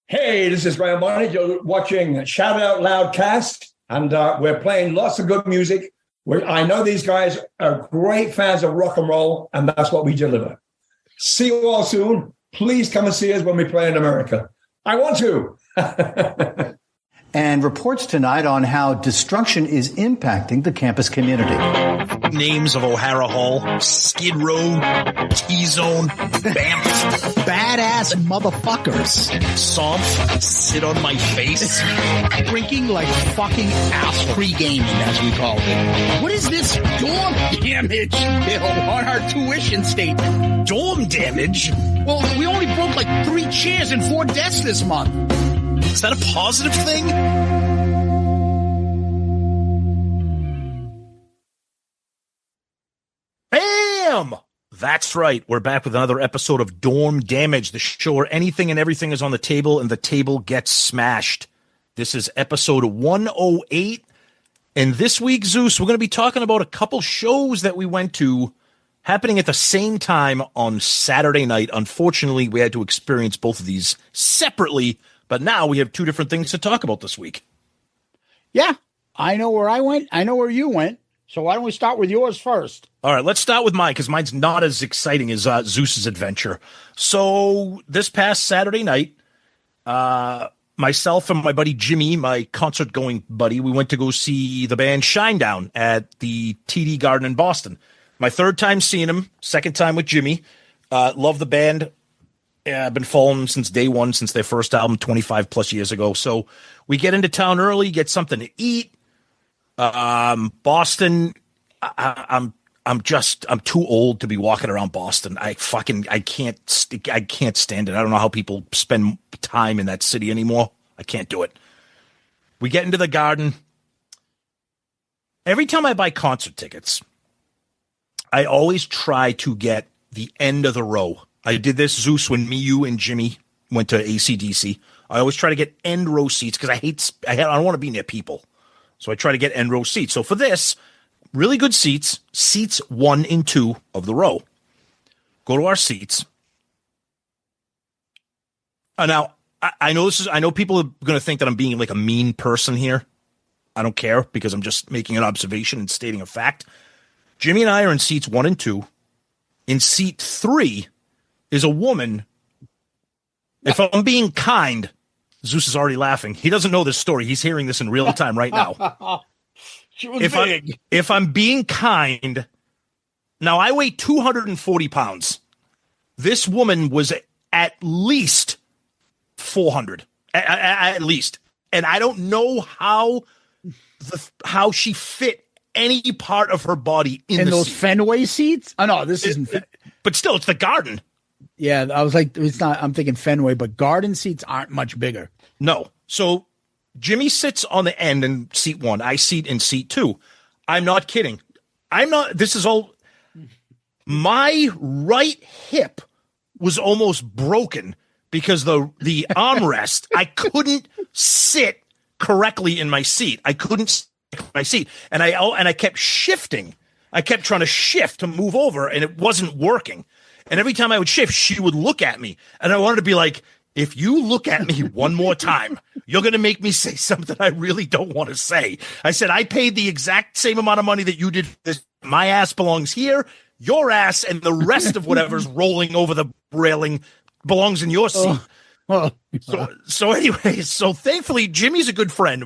Hey, this is Graham Bonnet. You're watching Shout Out Loudcast, and we're playing lots of good music. I know these guys are great fans of rock and roll, and that's what we deliver. See you all soon. Please come and see us when we play in America. I want to. And reports tonight on how destruction is impacting the campus community. Names of O'Hara Hall, Skid Row, T-Zone, Banff. Badass motherfuckers. Somph, sit on my face. Drinking like fucking ass pre-gaming, as we call it. What is this dorm damage bill on our tuition statement? Dorm damage? Well, we only broke like 3 chairs and 4 desks this month. Is that a positive thing? Bam! That's right. We're back with another episode of Dorm Damage, the show where anything and everything is on the table and the table gets smashed. This is episode 108. And this week, Zeus, we're going to be talking about a couple shows that we went to happening at the same time on Saturday night. Unfortunately, we had to experience both of these separately. But now we have 2 different things to talk about this week. Yeah, I know where I went. I know where you went. So why don't we start with yours first? All right, let's start with mine because mine's not as exciting as Zeus's adventure. So this past Saturday night, myself and my buddy Jimmy, my concert-going buddy, we went to go see the band Shinedown at the TD Garden in Boston. My 3rd time seeing them, 2nd time with Jimmy. Love the band. Yeah, I've been following them since day one, since their first album 25 plus years ago. So we get into town early, get something to eat. Boston, I'm too old to be walking around Boston. I can't stand it. I don't know how people spend time in that city anymore. I can't do it. We get into the Garden. Every time I buy concert tickets, I always try to get the end of the row. I did this, Zeus, when me, you, and Jimmy went to AC/DC. I always try to get end row seats because I don't want to be near people. So I try to get end row seats. So for this, really good seats 1 and 2 of the row. Go to our seats. Now, I know people are going to think that I'm being like a mean person here. I don't care because I'm just making an observation and stating a fact. Jimmy and I are in seats 1 and 2. In seat 3 is a woman. If I'm being kind, Zeus is already laughing. He doesn't know this story. He's hearing this in real time right now. She was big. If I'm being kind, now I weigh 240 pounds. This woman was at least 400, at least. And I don't know how she fit any part of her body in those seat. Fenway seats. Oh no, this isn't. But still, it's the Garden. Yeah, I was like, it's not. I'm thinking Fenway, but Garden seats aren't much bigger. No. So Jimmy sits on the end in seat 1. I sit in seat 2. I'm not kidding. This is all. My right hip was almost broken because the armrest. I couldn't sit correctly in my seat. I couldn't sit in my seat, and I kept shifting. I kept trying to shift to move over, and it wasn't working. And every time I would shift, she would look at me. And I wanted to be like, if you look at me one more time, you're going to make me say something I really don't want to say. I said, I paid the exact same amount of money that you did. My ass belongs here. Your ass and the rest of whatever's rolling over the railing belongs in your seat. So anyway, so thankfully, Jimmy's a good friend.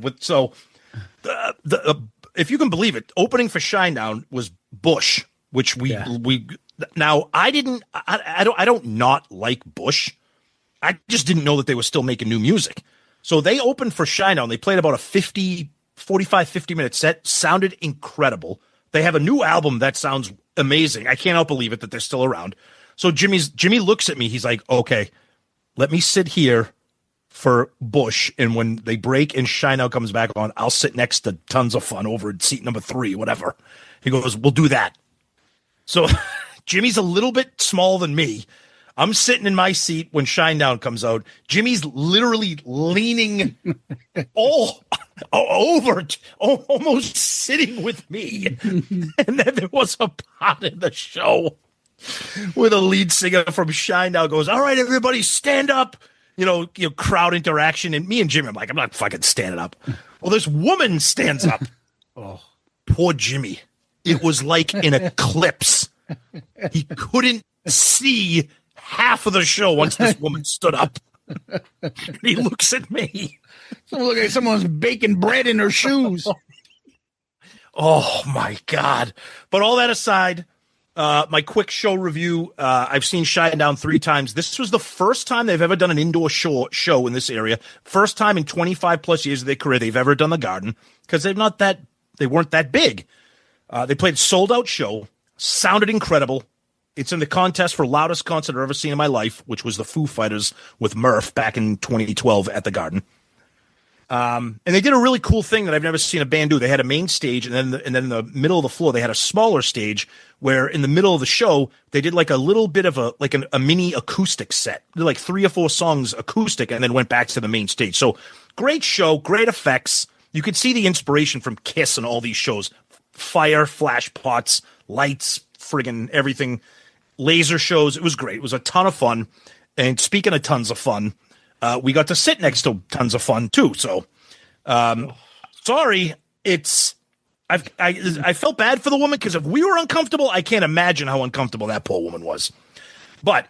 If you can believe it, opening for Shinedown was Bush, which we now I don't not like Bush. I just didn't know that they were still making new music. So they opened for Shinedown. They played about a 50 minute set. Sounded incredible. They have a new album that sounds amazing. I cannot believe it that they're still around. So Jimmy looks at me. He's like, okay, let me sit here for Bush. And when they break and Shinedown comes back on, I'll sit next to Tons of Fun over at seat number 3, whatever. He goes, we'll do that. So Jimmy's a little bit smaller than me. I'm sitting in my seat when Shinedown comes out. Jimmy's literally leaning all over, almost sitting with me. And then there was a part in the show where the lead singer from Shinedown goes, all right, everybody stand up. crowd interaction. And me and Jimmy, I'm like, I'm not fucking standing up. Well, this woman stands up. Oh, poor Jimmy. It was like an eclipse. He couldn't see half of the show once this woman stood up. He looks at me. So look like someone's baking bread in her shoes. Oh my God. But all that aside, my quick show review. I've seen Shinedown 3 times. This was the first time they've ever done an indoor show in this area. First time in 25 plus years of their career they've ever done the Garden, because they weren't that big. They played a sold out show, sounded incredible. It's in the contest for loudest concert I've ever seen in my life, which was the Foo Fighters with Murph back in 2012 at the Garden. And they did a really cool thing that I've never seen a band do. They had a main stage, and then in the middle of the floor, they had a smaller stage where in the middle of the show, they did like a little bit of a mini acoustic set. They did like 3 or 4 songs acoustic, and then went back to the main stage. So great show, great effects. You could see the inspiration from Kiss and all these shows. Fire, flash pots, lights, friggin' everything. Laser shows. It was great. It was a ton of fun. And speaking of tons of fun, we got to sit next to tons of fun too. So, sorry, I felt bad for the woman, because if we were uncomfortable, I can't imagine how uncomfortable that poor woman was. But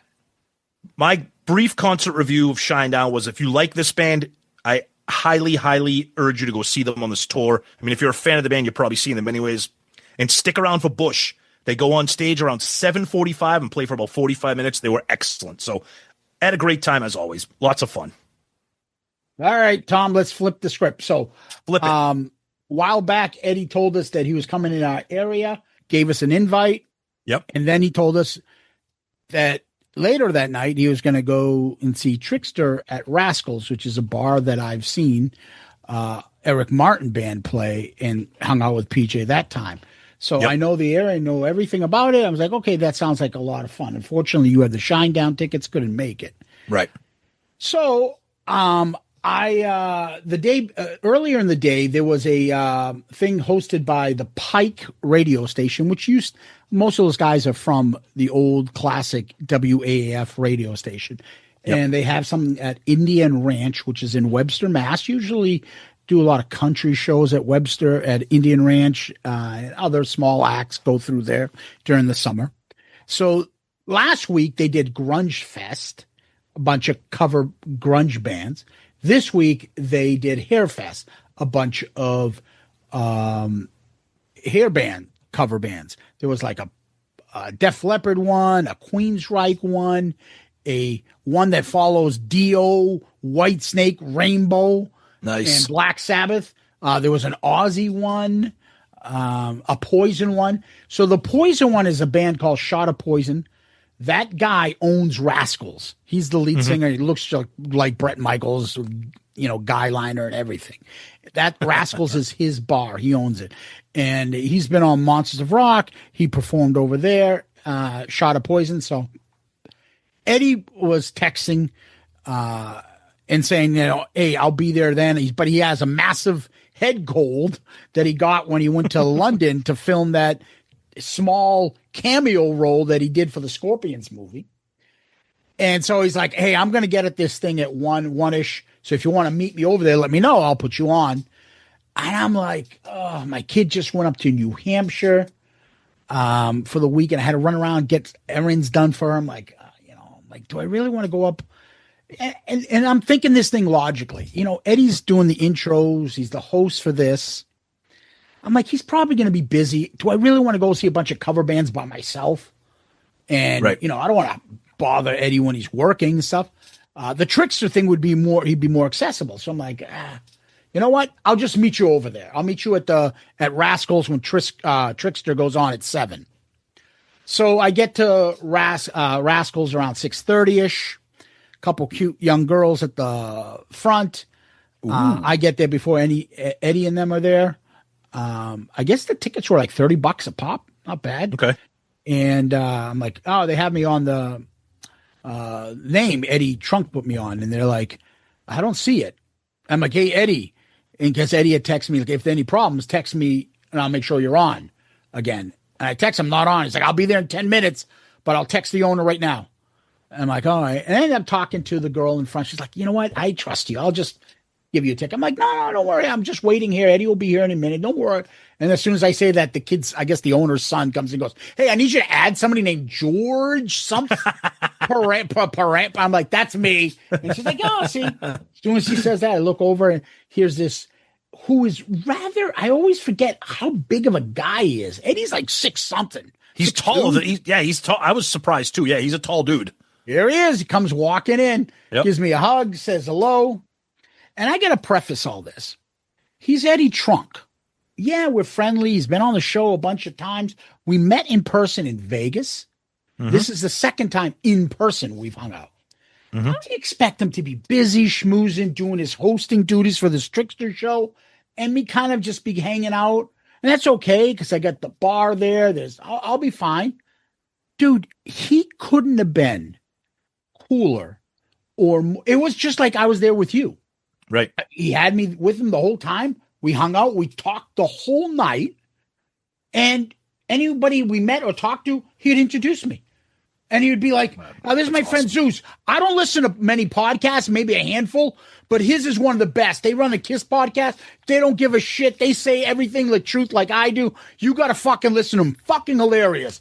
my brief concert review of Shinedown was, if you like this band, I highly, highly urge you to go see them on this tour. I mean, if you're a fan of the band, you're probably seeing them anyways. And stick around for Bush. They go on stage around 7:45 and play for about 45 minutes. They were excellent. So I had a great time, as always. Lots of fun. All right, Tom, let's flip the script. So flip it. A while back, Eddie told us that he was coming in our area, gave us an invite. Yep. And then he told us that later that night, he was going to go and see Trixter at Rascals, which is a bar that I've seen Eric Martin band play and hung out with PJ that time. So yep. I know the area, I know everything about it. I was like, okay, that sounds like a lot of fun. Unfortunately, you had the Shinedown tickets, couldn't make it. Right. So the day earlier in the day, there was a thing hosted by the Pike radio station, which most of those guys are from the old classic WAAF radio station. Yep. And they have something at Indian Ranch, which is in Webster, Mass. Usually do a lot of country shows at Webster, at Indian Ranch, and other small acts go through there during the summer. So last week they did Grunge Fest, a bunch of cover grunge bands. This week they did Hair Fest, a bunch of hair band cover bands. There was like a Def Leppard one, a Queensryche one, a one that follows Dio, Whitesnake, Rainbow. Nice. And Black Sabbath. There was an Aussie one, a Poison one. So the Poison one is a band called Shot of Poison. That guy owns Rascals. He's the lead singer. He looks like Bret Michaels, guy liner and everything. That Rascals is his bar. He owns it. And he's been on Monsters of Rock. He performed over there, Shot of Poison. So Eddie was texting, and saying, hey, I'll be there then. But he has a massive head cold that he got when he went to London to film that small cameo role that he did for the Scorpions movie. And so he's like, hey, I'm going to get at this thing at 1-ish. So if you want to meet me over there, let me know. I'll put you on. And I'm like, oh, my kid just went up to New Hampshire for the week, and I had to run around, get errands done for him. Like, do I really want to go up? And I'm thinking this thing logically. Eddie's doing the intros. He's the host for this. I'm like, he's probably going to be busy. Do I really want to go see a bunch of cover bands by myself? And, right. I don't want to bother Eddie when he's working and stuff. The Trixter thing he'd be more accessible. So I'm like, you know what? I'll just meet you over there. I'll meet you at Rascals when Trixter goes on at 7. So I get to Rascals around 6:30-ish. Couple cute young girls at the front. I get there before Eddie and them are there. I guess the tickets were like $30 a pop. Not bad. Okay. And I'm like, oh, they have me on the name Eddie Trunk put me on. And they're like, I don't see it. I'm like, hey, Eddie. And because Eddie had texted me, like, if there are any problems, text me and I'll make sure you're on again. And I text him, not on. He's like, I'll be there in 10 minutes, but I'll text the owner right now. I'm like, all right. And I ended up talking to the girl in front. She's like, you know what? I trust you. I'll just give you a ticket. I'm like, no, don't worry. I'm just waiting here. Eddie will be here in a minute. Don't worry. And as soon as I say that, the kid's, I guess the owner's son comes and goes, hey, I need you to add somebody named George something. I'm like, that's me. And she's like, oh, see. As soon as she says that, I look over and here's this who is rather, I always forget how big of a guy he is. Eddie's like 6 something. He's taller than he's tall. I was surprised too. Yeah, he's a tall dude. Here he is. He comes walking in, gives me a hug, says hello. And I got to preface all this. He's Eddie Trunk. Yeah, we're friendly. He's been on the show a bunch of times. We met in person in Vegas. Mm-hmm. This is the second time in person we've hung out. Mm-hmm. I expect him to be busy, schmoozing, doing his hosting duties for this Trixter show, and me kind of just be hanging out. And that's okay because I got the bar there. I'll be fine. Dude, he couldn't have been cooler it was just like I was there with you. Right. He had me with him the whole time. We hung out. We talked the whole night. And anybody we met or talked to, he'd introduce me. And he would be like, oh, this is my friend Zeus. I don't listen to many podcasts, maybe a handful, but his is one of the best. They run the Kiss podcast. They don't give a shit. They say everything the truth like I do. You got to fucking listen to them. Fucking hilarious.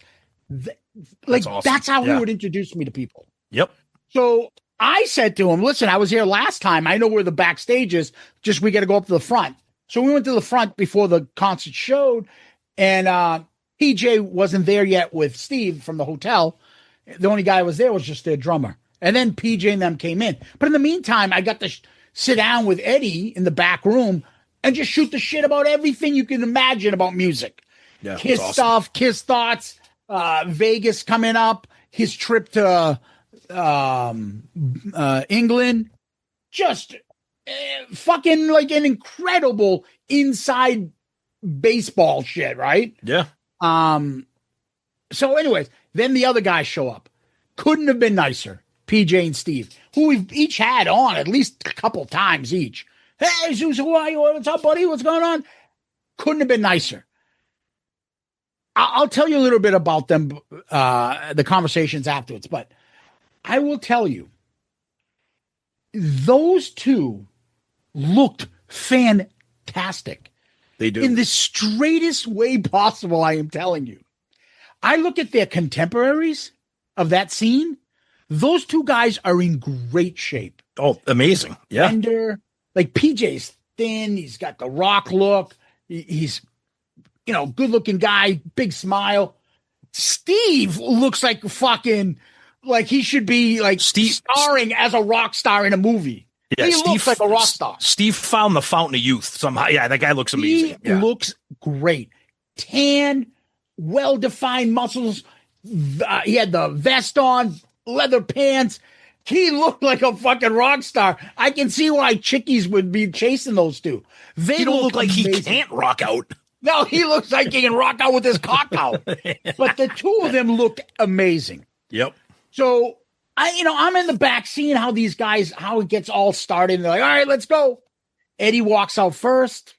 That's awesome. That's how he would introduce me to people. Yep. So I said to him, listen, I was here last time. I know where the backstage is. Just we got to go up to the front. So we went to the front before the concert showed. And PJ wasn't there yet with Steve from the hotel. The only guy who was there was just their drummer. And then PJ and them came in. But in the meantime, I got to sit down with Eddie in the back room and just shoot the shit about everything you can imagine about music. Yeah, Kiss stuff, Kiss thoughts, Vegas coming up, his trip to England. Just fucking like an incredible inside baseball shit, right? Yeah. So anyways, then the other guys show up. Couldn't have been nicer. PJ and Steve, who we've each had on at least a couple times each. Hey, Zeus, who are you? What's up, buddy? What's going on? Couldn't have been nicer. I'll tell you a little bit about them, the conversations afterwards, but I will tell you, those two looked fantastic. They do. In the straightest way possible, I am telling you. I look at their contemporaries of that scene. Those two guys are in great shape. Oh, amazing. Yeah. Fender, like PJ's thin. He's got the rock look. He's, good looking guy, big smile. Steve looks like fucking, like he should be like starring as a rock star in a movie. Yeah, he looks like a rock star. Steve found the fountain of youth somehow. Yeah, that guy looks amazing. He looks great. Tan, well-defined muscles. He had the vest on, leather pants. He looked like a fucking rock star. I can see why chickies would be chasing those two. He don't look like amazing. He can't rock out. No, he looks like he can rock out with his cock out. But the two of them looked amazing. Yep. So I'm in the back seeing how these guys, how it gets all started. And they're like, all right, let's go. Eddie walks out first.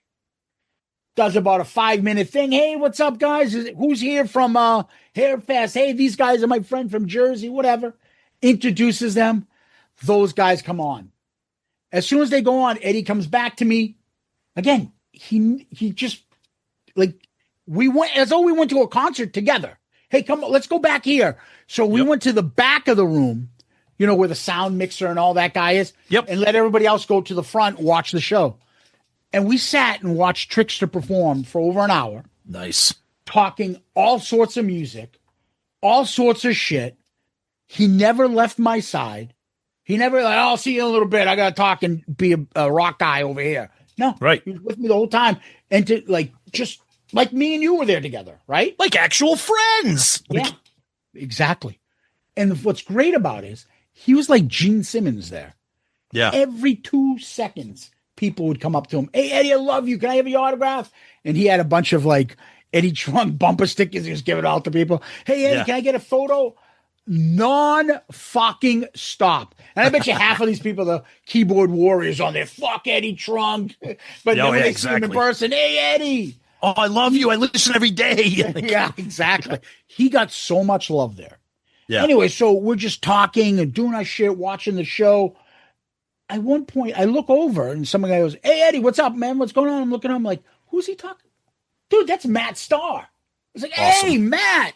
Does about a 5-minute thing. Hey, what's up, guys? Who's here from Hairfest? Hey, these guys are my friend from Jersey, whatever. Introduces them. Those guys come on. As soon as they go on, Eddie comes back to me. Again, he just, like, we went, as though we went to a concert together. Hey, come on, let's go back here. So we went to the back of the room, where the sound mixer and all that guy is. Yep. And let everybody else go to the front and watch the show. And we sat and watched Trixter perform for over an hour. Nice. Talking all sorts of music, all sorts of shit. He never left my side. He never like, I'll see you in a little bit. I got to talk and be a rock guy over here. No. Right. He was with me the whole time. And just like me and you were there together, right? Like actual friends. Yeah, exactly. And what's great about it is he was like Gene Simmons there. Yeah. Every 2 seconds, people would come up to him. Hey, Eddie, I love you. Can I have your autograph? And he had a bunch of like Eddie Trunk bumper stickers. He was giving out to people. Hey, Eddie, can I get a photo? Non-fucking stop. And I bet you half of these people, the keyboard warriors on there, fuck Eddie Trunk. But then when they see him in person, hey, Eddie. Oh, I love you. I listen every day. Yeah, exactly. He got so much love there. Yeah. Anyway, so we're just talking and doing our shit, watching the show. At one point, I look over and some guy goes, "Hey, Eddie, what's up, man? What's going on?" I'm looking at him like, "Who's he talking?" Dude, that's Matt Starr. It's like, Awesome. "Hey, Matt,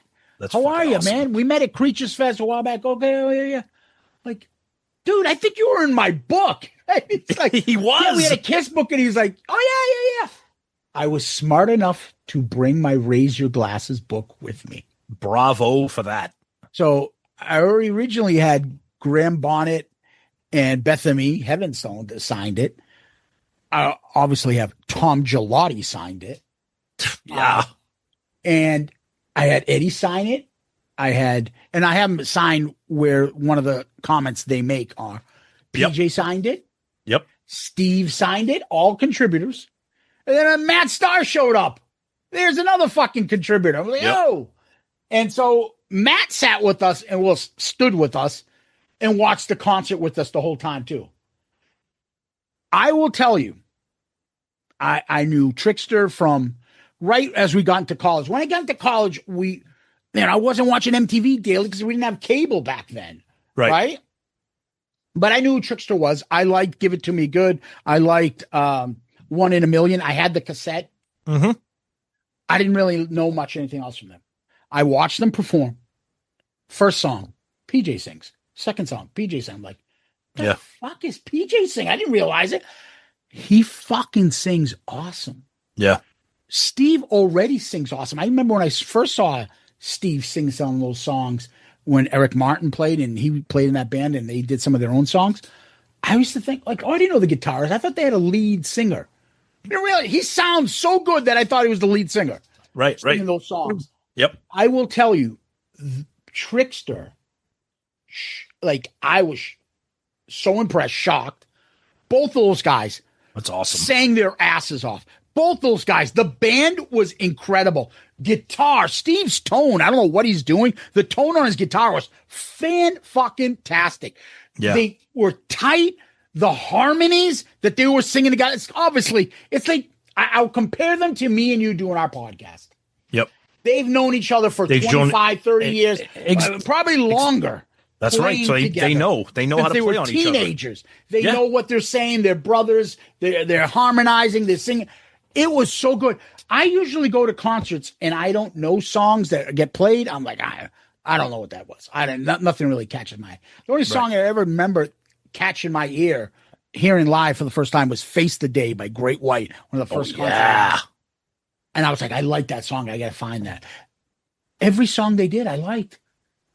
how are you, awesome. man? We met at Creatures Fest a while back." Okay, oh, yeah. Like, dude, I think you were in my book. It's like, he was. Yeah, we had a Kiss book, and he's like, "Oh, yeah. I was smart enough to bring my Raise Your Glasses book with me. Bravo for that. So I already originally had Graham Bonnet and Bethany Heavenstone signed it. I obviously have Tom Gelati signed it. Yeah. And I had Eddie sign it. And I have them signed where one of the comments they make are PJ signed it. Yep. Steve signed it, all contributors. And then Matt Starr showed up. There's another fucking contributor. I'm like, oh. And so Matt sat with us and stood with us and watched the concert with us the whole time too. I will tell you, I knew Trixter from right as we got into college. When I got into college, I wasn't watching MTV daily because we didn't have cable back then. Right? But I knew who Trixter was. I liked Give It To Me Good. I liked 1 in a Million. I had the cassette. Mm-hmm. I didn't really know much anything else from them. I watched them perform. First song, PJ sings. Second song, PJ sings. I'm like, the fuck is PJ sing? I didn't realize it. He fucking sings awesome. Yeah. Steve already sings awesome. I remember when I first saw Steve sing some of those songs when Eric Martin played and he played in that band and they did some of their own songs. I used to think like, I didn't know the guitarist. I thought they had a lead singer. Really, he sounds so good that I thought he was the lead singer. Right. Singing those songs. Yep. I will tell you, Trixter, like I was so impressed, shocked. Both of those guys. That's awesome. Sang their asses off. Both those guys. The band was incredible. Guitar, Steve's tone. I don't know what he's doing. The tone on his guitar was fan-fucking-tastic. Yeah. They were tight. The harmonies that they were singing together. It's like I'll compare them to me and you doing our podcast. Yep. They've known each other for 25, 30 years, probably longer. That's right. So they know how to play on each other. Teenagers. They know what they're saying. They're brothers. They're harmonizing. They're singing. It was so good. I usually go to concerts and I don't know songs that get played. I'm like, I don't know what that was. Nothing really catches my eye. The only song I ever remember catching my ear, hearing live for the first time, was "Face the Day" by Great White. One of the first concerts. Yeah. And I was like, I like that song. I got to find that. Every song they did, I liked.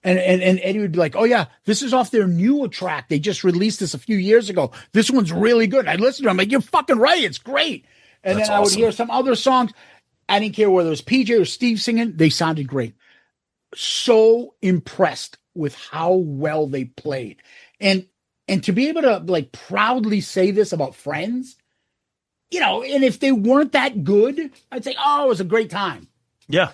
And Eddie would be like, "Oh yeah, this is off their newer track. They just released this a few years ago. This one's really good." And I listened to him. I'm like, "You're fucking right. It's great." And then I would hear some other songs. I didn't care whether it was PJ or Steve singing. They sounded great. So impressed with how well they played. And to be able to like proudly say this about friends, and if they weren't that good, I'd say, "Oh, it was a great time." Yeah.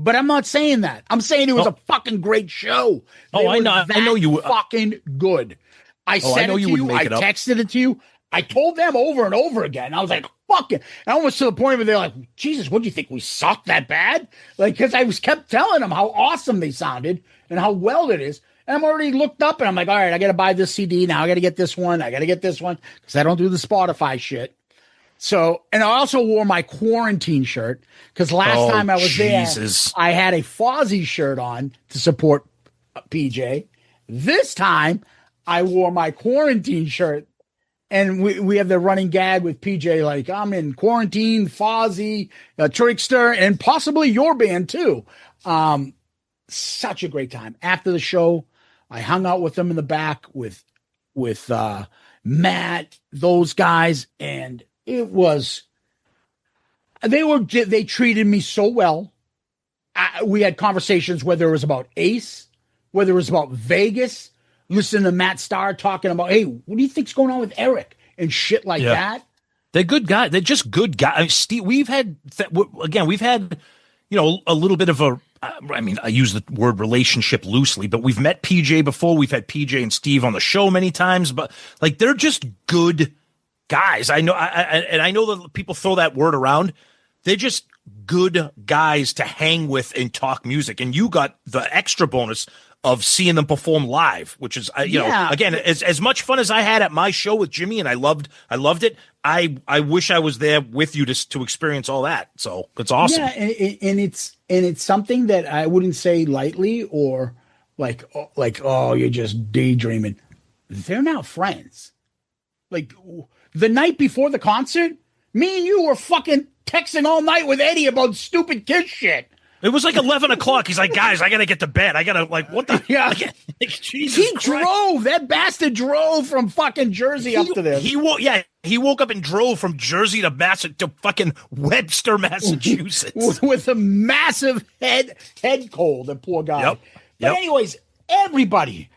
But I'm not saying that. I'm saying it was a fucking great show. I know you were fucking good. I said it to you. I texted it to you. I told them over and over again. I was like, fucking, almost to the point where they're like, "Jesus, what do you think? We suck that bad?" Like, because I kept telling them how awesome they sounded and how well it is. And I'm already looked up and I'm like, all right, I got to buy this CD now. I got to get this one. I got to get this one because I don't do the Spotify shit. So, and I also wore my quarantine shirt because last time I was there, I had a Fozzy shirt on to support PJ. This time I wore my quarantine shirt, and we have the running gag with PJ, like, I'm in quarantine, Fozzy, Trixter, and possibly your band too. Such a great time. After the show, I hung out with them in the back with Matt, those guys, and it was, they treated me so well. We had conversations, whether it was about Ace, whether it was about Vegas, listen to Matt Starr talking about, "Hey, what do you think's going on with Eric?" and shit like that. They're good guys. They're just good guys. I mean, Steve, we've had a little bit of a, I use the word relationship loosely, but we've met PJ before. We've had PJ and Steve on the show many times, but like, they're just good guys. I know, and I know that people throw that word around. They're just good guys to hang with and talk music. And you got the extra bonus of seeing them perform live, which is, you know, again, as much fun as I had at my show with Jimmy, and I loved it. I wish I was there with you to experience all that. So it's awesome. Yeah, and it's something that I wouldn't say lightly or like, oh, you're just daydreaming. They're now friends. Like the night before the concert, me and you were fucking texting all night with Eddie about stupid Kiss shit. It was like 11 o'clock. He's like, guys, I got to get to bed. I got to, like, what the? Yeah. Like, Jesus he Christ. drove. That bastard drove from fucking Jersey up to this. He woke up and drove from Jersey to fucking Webster, Massachusetts. with a massive head cold, the poor guy. Yep. But anyways, everybody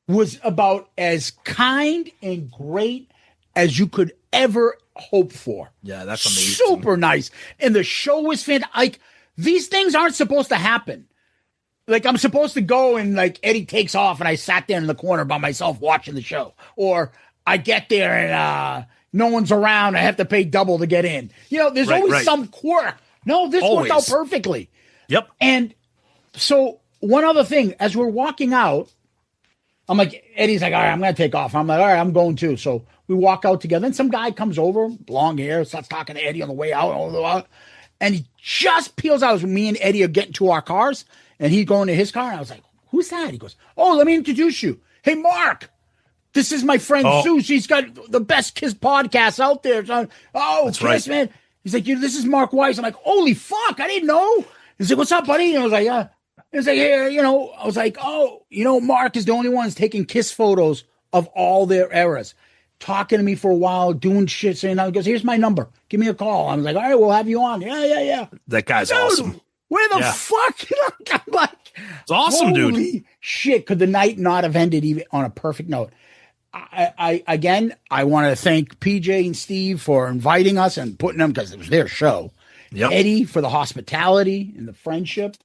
was about as kind and great as you could ever hope for. Yeah, that's amazing. Super nice. And the show was fantastic. Like, these things aren't supposed to happen. Like, I'm supposed to go and, like, Eddie takes off and I sat there in the corner by myself watching the show. Or I get there and no one's around. I have to pay double to get in. You know, there's always some quirk. No, this worked out perfectly. Yep. And so one other thing, as we're walking out, I'm like, Eddie's like, all right, I'm going to take off. I'm like, all right, I'm going too. So we walk out together. And some guy comes over, long hair, starts talking to Eddie on the way out. And he just peels out as me and Eddie are getting to our cars. And he's going to his car. And I was like, who's that? He goes, oh, let me introduce you. Hey, Mark, this is my friend Zeus. He's got the best Kiss podcast out there. So, that's Kiss, right. man. He's like, this is Mark Weiss. I'm like, holy fuck, I didn't know. He's like, what's up, buddy? And I was like, yeah. He's like, here, you know. I was like, oh, you know, Mark is the only one who's taking Kiss photos of all their eras. Talking to me for a while, doing shit, saying, he goes, here's my number. Give me a call. I was like, all right, we'll have you on. Yeah. That guy's awesome. Where the fuck? I'm like, it's awesome, holy dude. Shit, could the night not have ended even on a perfect note? I want to thank PJ and Steve for inviting us and putting them, because it was their show. Yep. Eddie for the hospitality and the friendship.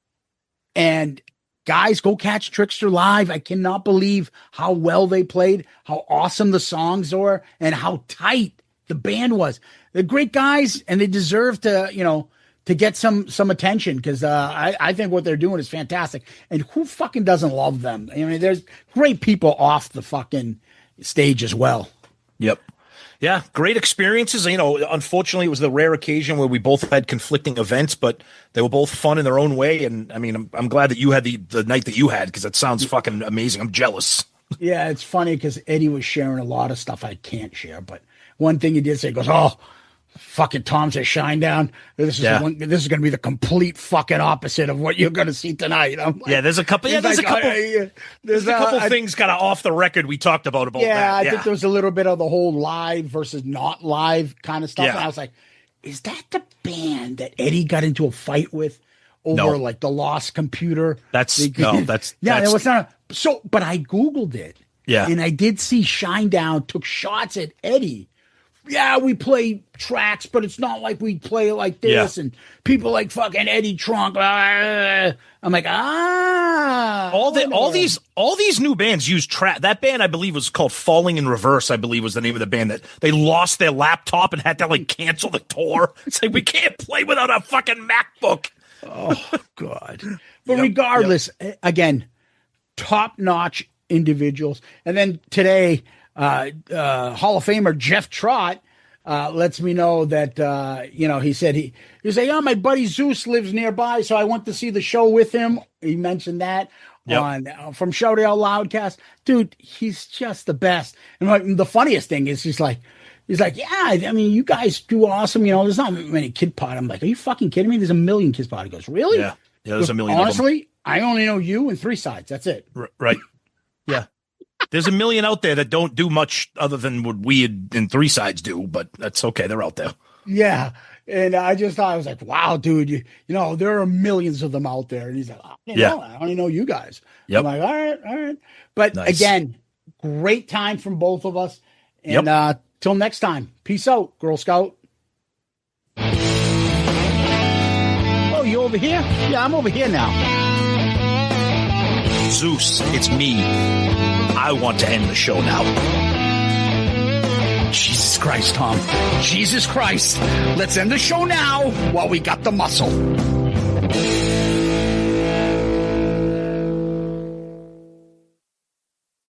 And guys, go catch Trixter live. I cannot believe how well they played, how awesome the songs were, and how tight the band was. They're great guys, and they deserve to, you know, to get some attention, because I think what they're doing is fantastic. And who fucking doesn't love them? I mean, there's great people off the fucking stage as well. Yep. Yeah, great experiences. You know, unfortunately, it was the rare occasion where we both had conflicting events, but they were both fun in their own way. And I mean, I'm glad that you had the night that you had, because it sounds fucking amazing. I'm jealous. Yeah, it's funny because Eddie was sharing a lot of stuff I can't share. But one thing he did say, he goes, oh, fucking Tom says Shinedown. This is this is going to be the complete fucking opposite of what you're going to see tonight. I'm like, there's a couple. Yeah, there's a couple things kind of off the record we talked about that. Yeah, I think there was a little bit of the whole live versus not live kind of stuff. Yeah. And I was like, is that the band that Eddie got into a fight with over like the lost computer? That's there was not. But I Googled it. Yeah, and I did see Shinedown took shots at Eddie. Yeah, we play tracks, but it's not like we play it like this. Yeah. And people like fucking Eddie Trunk. I'm like, all these new bands use track. That band, I believe, was called Falling in Reverse. I believe was the name of the band, that they lost their laptop and had to like cancel the tour. It's like, we can't play without a fucking MacBook. Oh God! But regardless, again, top notch individuals. And then today, Hall of Famer Jeff Trott lets me know that he said he was like, my buddy Zeus lives nearby, so I went to see the show with him. He mentioned that on from Shout Out Loudcast. Dude, he's just the best. And the funniest thing is he's like, yeah, I mean, you guys do awesome. You know, there's not many Kid Pod. I'm like, are you fucking kidding me? There's a million Kid Pod. He goes, really? Yeah, there's a million. Honestly, I only know you and 3 Sides. That's it. Right. Yeah. There's a million out there that don't do much other than what we and 3 Sides do, but that's okay. They're out there. Yeah. And I just thought, I was like, wow, dude, you know, there are millions of them out there. And he's like, I only know you guys. Yep. I'm like, all right. But again, great time from both of us. And till next time, peace out, Girl Scout. Oh, you over here? Yeah, I'm over here now. Zeus, it's me. I want to end the show now. Jesus Christ, Tom. Jesus Christ. Let's end the show now while we got the muscle.